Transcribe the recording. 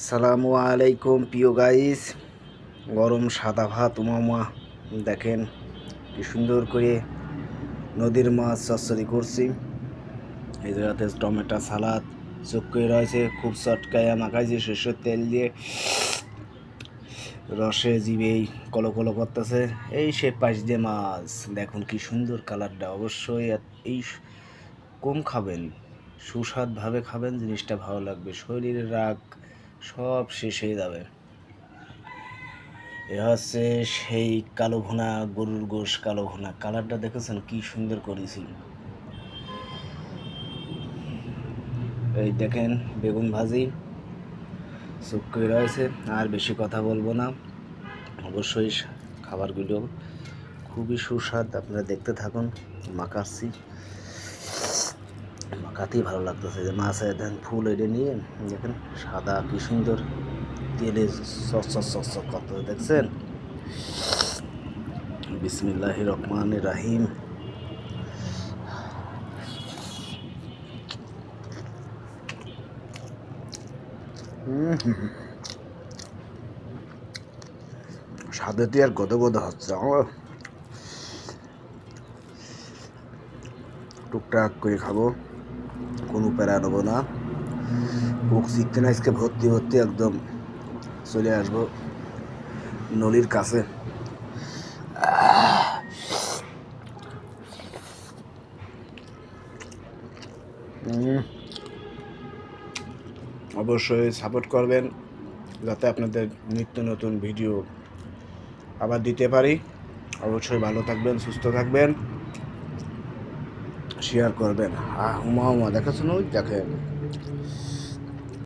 সালামু আলাইকুম প্রিয় গাইস। গরম সাদা ভাত উমামা দেখেন কি সুন্দর করে নদীর মাছ চচ্চড়ি করছি। এই জায়গাতে টমেটো সালাদ চক্কই রয়েছে, খুব চটকায়া মাখাইছি সরষের তেল দিয়ে, রসে জিবেই কলো কলো করতেছে। এই সে পাশ দিয়ে মাছ দেখুন কি সুন্দর কালারটা। অবশ্যই এই কম খাবেন, সুস্বাদভাবে খাবেন, জিনিসটা ভালো লাগবে, শরীরের রাগ সব শেষ হয়ে যাবে। এ হচ্ছে সেই কালো ভুনা, গরুর গোশ কালো ভুনা। কালারটা দেখেছেন কি সুন্দর করেছি। এই দেখেন বেগুন ভাজি শুকিয়ে রয়েছে। আর বেশি কথা বলবো না, অবশ্যই খাবারগুলো খুবই সুস্বাদ, আপনারা দেখতে থাকুন। মাখাচ্ছি, মাখাতেই ভালো লাগতেছে। যে মাছের দেন ফুল এটা নিয়ে দেখেন সাদা কি সুন্দর তেলে চস করতে দেখছেন। বিসমিল্লাহির রহমানির রহিম। স্বাদেতে আর গদে গদে হচ্ছে। আমার টুকটাক করে খাবো, কোনো প্যারা নেবো না। বুক চিকতে না, আজকে ভর্তি ভর্তি একদম চলে আসবো নলির কাছে। অবশ্যই সাপোর্ট করবেন যাতে আপনাদের নিত্য নতুন ভিডিও আবার দিতে পারি। অবশ্যই ভালো থাকবেন, সুস্থ থাকবেন, শেয়ার করবেন। উমা উমা দেখাচ্ছেন, ওই দেখেন